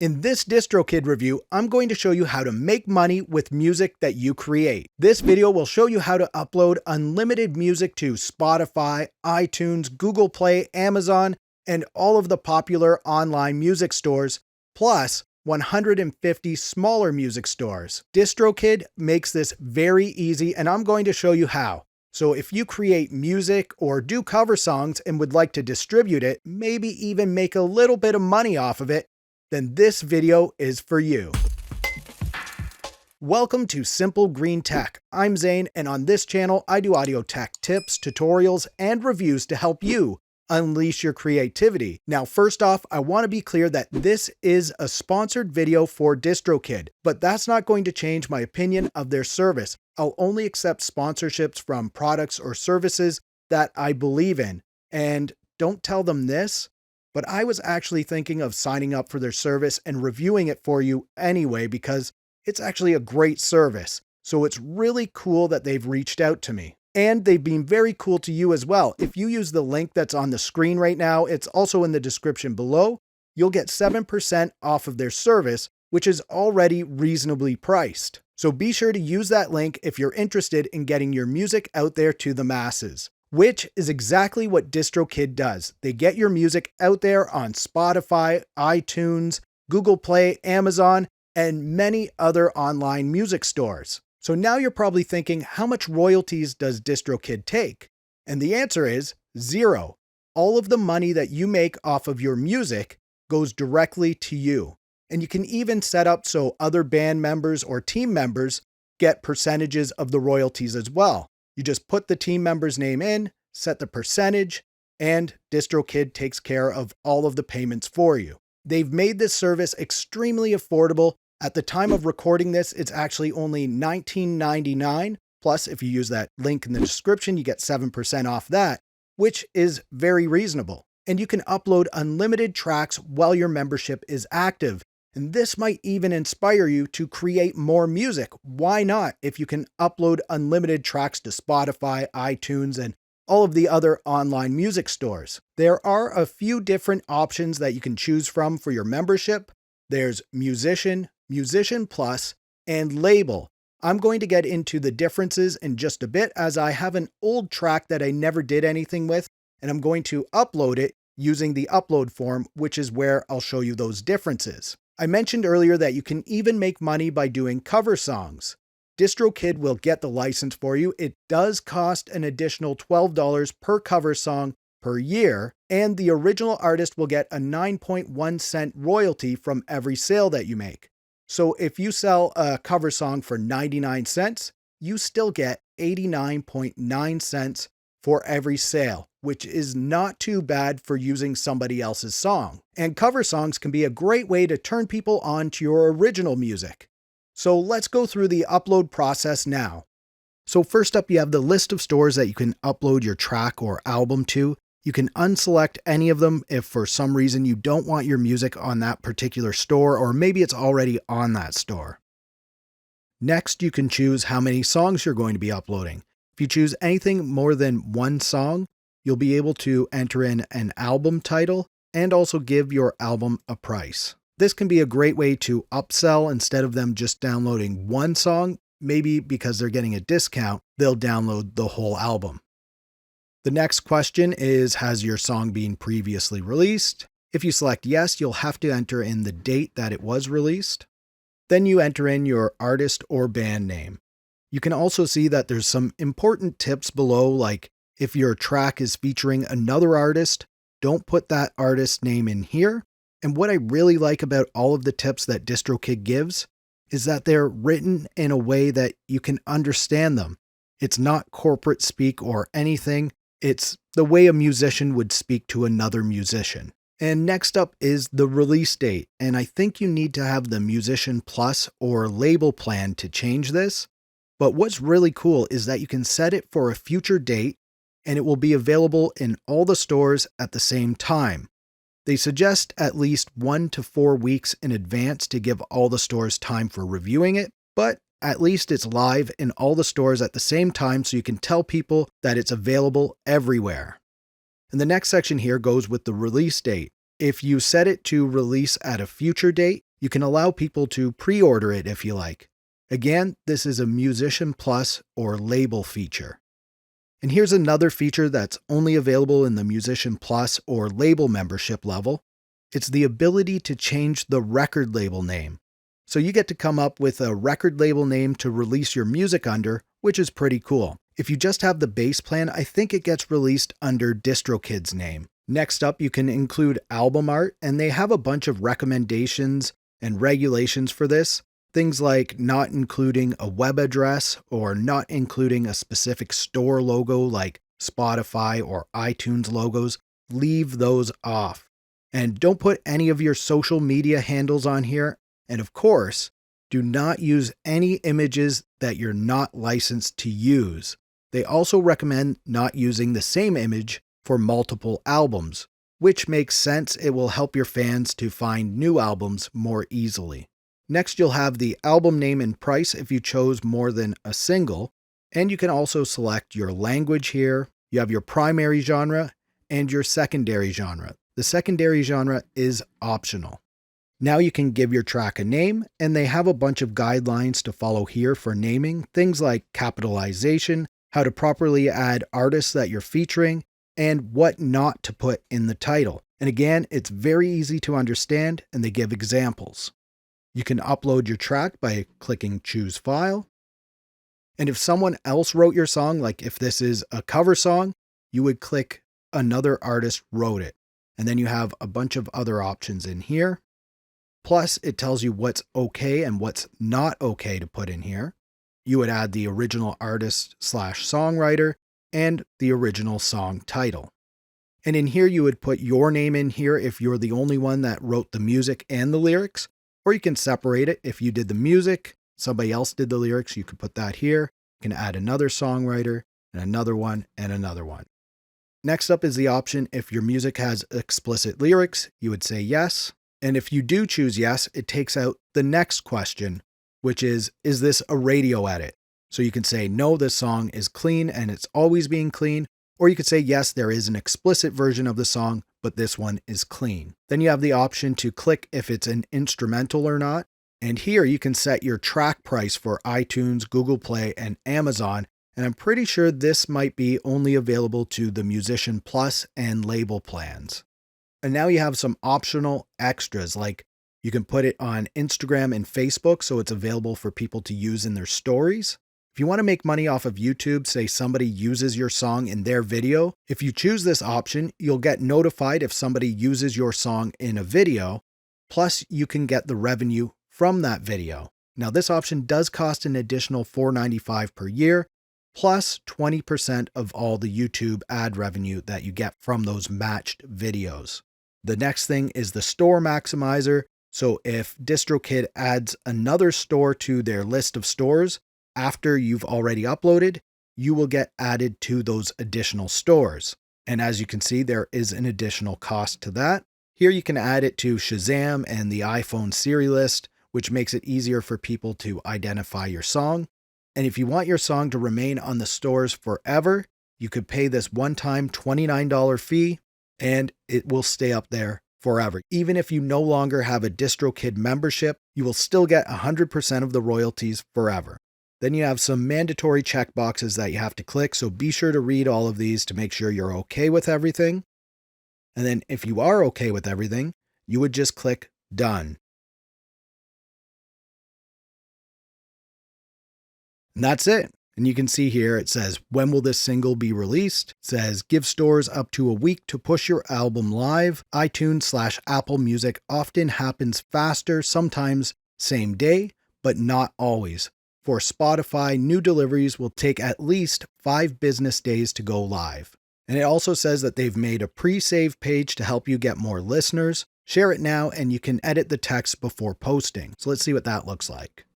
In this DistroKid review, I'm going to show you how to make money with music that you create. This video will show you how to upload unlimited music to Spotify, iTunes, Google Play, Amazon, and all of the popular online music stores, plus 150 smaller music stores. DistroKid makes this very easy, and I'm going to show you how. So if you create music or do cover songs and would like to distribute it, maybe even make a little bit of money off of it, then this video is for you. Welcome to Simple Green Tech. I'm Zane, and on this channel, I do audio tech tips, tutorials, and reviews to help you unleash your creativity. Now, first off, I want to be clear that this is a sponsored video for DistroKid, but that's not going to change my opinion of their service. I'll only accept sponsorships from products or services that I believe in. And don't tell them this, but I was actually thinking of signing up for their service and reviewing it for you anyway, because it's actually a great service. So it's really cool that they've reached out to me. And they've been very cool to you as well. If you use the link that's on the screen right now, it's also in the description below, you'll get 7% off of their service, which is already reasonably priced. So be sure to use that link if you're interested in getting your music out there to the masses, which is exactly what DistroKid does. They get your music out there on Spotify, iTunes, Google Play, Amazon, and many other online music stores. So now you're probably thinking, how much royalties does DistroKid take? And the answer is 0. All of the money that you make off of your music goes directly to you. And you can even set up so other band members or team members get percentages of the royalties as well. You just put the team member's name in, set the percentage, and DistroKid takes care of all of the payments for you. They've made this service extremely affordable. At the time of recording this, it's actually only $19.99. Plus, if you use that link in the description, you get 7% off that, which is very reasonable. And you can upload unlimited tracks while your membership is active. And this might even inspire you to create more music. Why not? If you can upload unlimited tracks to Spotify, iTunes, and all of the other online music stores. There are a few different options that you can choose from for your membership. There's Musician, Musician Plus, and Label. I'm going to get into the differences in just a bit, as I have an old track that I never did anything with, and I'm going to upload it using the upload form, which is where I'll show you those differences. I mentioned earlier that you can even make money by doing cover songs. DistroKid will get the license for you. It does cost an additional $12 per cover song per year, and the original artist will get a 9.1 cent royalty from every sale that you make. So if you sell a cover song for 99 cents, you still get 89.9 cents for every sale, which is not too bad for using somebody else's song. And cover songs can be a great way to turn people on to your original music. So let's go through the upload process now. So first up, you have the list of stores that you can upload your track or album to. You can unselect any of them if for some reason you don't want your music on that particular store, or maybe it's already on that store. Next, you can choose how many songs you're going to be uploading. If you choose anything more than one song, you'll be able to enter in an album title and also give your album a price. This can be a great way to upsell. Instead of them just downloading one song, maybe because they're getting a discount, they'll download the whole album. The next question is, has your song been previously released? If you select yes, you'll have to enter in the date that it was released. Then you enter in your artist or band name. You can also see that there's some important tips below, like if your track is featuring another artist, don't put that artist name in here. And what I really like about all of the tips that DistroKid gives is that they're written in a way that you can understand them. It's not corporate speak or anything. It's the way a musician would speak to another musician. And next up is the release date. And I think you need to have the Musician Plus or Label plan to change this. But what's really cool is that you can set it for a future date and it will be available in all the stores at the same time. They suggest at least 1 to 4 weeks in advance to give all the stores time for reviewing it, but at least it's live in all the stores at the same time, so you can tell people that it's available everywhere. And the next section here goes with the release date. If you set it to release at a future date, You can allow people to pre-order it if you like. Again, this is a Musician Plus or label feature. And here's another feature that's only available in the Musician Plus or label membership level. It's the ability to change the record label name. So you get to come up with a record label name to release your music under, which is pretty cool. If you just have the base plan, I think it gets released under DistroKid's name. Next up, you can include album art, and they have a bunch of recommendations and regulations for this. Things like not including a web address or not including a specific store logo like Spotify or iTunes logos. Leave those off. And don't put any of your social media handles on here. And of course, do not use any images that you're not licensed to use. They also recommend not using the same image for multiple albums, which makes sense. It will help your fans to find new albums more easily. Next, you'll have the album name and price if you chose more than a single, and you can also select your language here. You have your primary genre and your secondary genre. The secondary genre is optional. Now you can give your track a name, and they have a bunch of guidelines to follow here for naming, things like capitalization, how to properly add artists that you're featuring, and what not to put in the title. And again, it's very easy to understand, and they give examples. You can upload your track by clicking Choose File. And if someone else wrote your song, like if this is a cover song, you would click Another Artist Wrote It. And then you have a bunch of other options in here. Plus, it tells you what's okay and what's not okay to put in here. You would add the original artist/songwriter and the original song title. And in here, you would put your name in here if you're the only one that wrote the music and the lyrics. Or you can separate it. If you did the music, somebody else did the lyrics, you could put that here. You can add another songwriter and another one and another one. Next up is the option if your music has explicit lyrics, you would say yes. And if you do choose yes, it takes out the next question, which is this a radio edit? So you can say no, this song is clean and it's always being clean. Or you could say yes, there is an explicit version of the song, but this one is clean. Then you have the option to click if it's an instrumental or not. And here you can set your track price for iTunes, Google Play, and Amazon. And I'm pretty sure this might be only available to the Musician Plus and label plans. And now you have some optional extras, like you can put it on Instagram and Facebook so it's available for people to use in their stories. If you want to make money off of YouTube, say somebody uses your song in their video, if you choose this option, you'll get notified if somebody uses your song in a video, plus you can get the revenue from that video. Now this option does cost an additional $4.95 per year, plus 20% of all the YouTube ad revenue that you get from those matched videos. The next thing is the store maximizer. So if DistroKid adds another store to their list of stores, after you've already uploaded, you will get added to those additional stores. And as you can see, there is an additional cost to that. Here you can add it to Shazam and the iPhone Siri list, which makes it easier for people to identify your song. And if you want your song to remain on the stores forever, you could pay this one-time $29 fee and it will stay up there forever. Even if you no longer have a DistroKid membership, you will still get 100% of the royalties forever. Then you have some mandatory checkboxes that you have to click, so be sure to read all of these to make sure you're okay with everything. And then if you are okay with everything, you would just click Done. And that's it. And you can see here it says, when will this single be released? It says, give stores up to a week to push your album live. iTunes/Apple Music often happens faster, sometimes same day, but not always. For Spotify, new deliveries will take at least 5 business days to go live. And it also says that they've made a PreSave page to help you get more listeners. Share it now and you can edit the text before posting. So let's see what that looks like.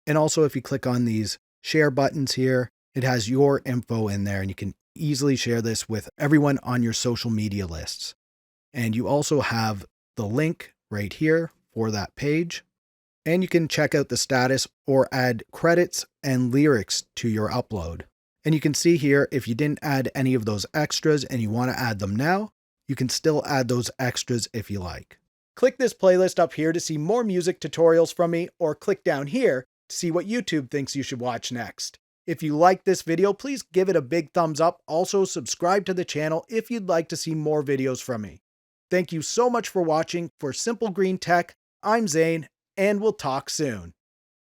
And also if you click on these share buttons here, it has your info in there and you can easily share this with everyone on your social media lists. And you also have the link right here for that page. And you can check out the status or add credits and lyrics to your upload. And you can see here, if you didn't add any of those extras and you want to add them now, You can still add those extras if you like. Click this playlist up here to see more music tutorials from me, or click down here to see what YouTube thinks you should watch next. If you liked this video, please give it a big thumbs up. Also, subscribe to the channel if you'd like to see more videos from me. Thank you so much for watching. For Simple Green Tech, I'm Zane, and we'll talk soon.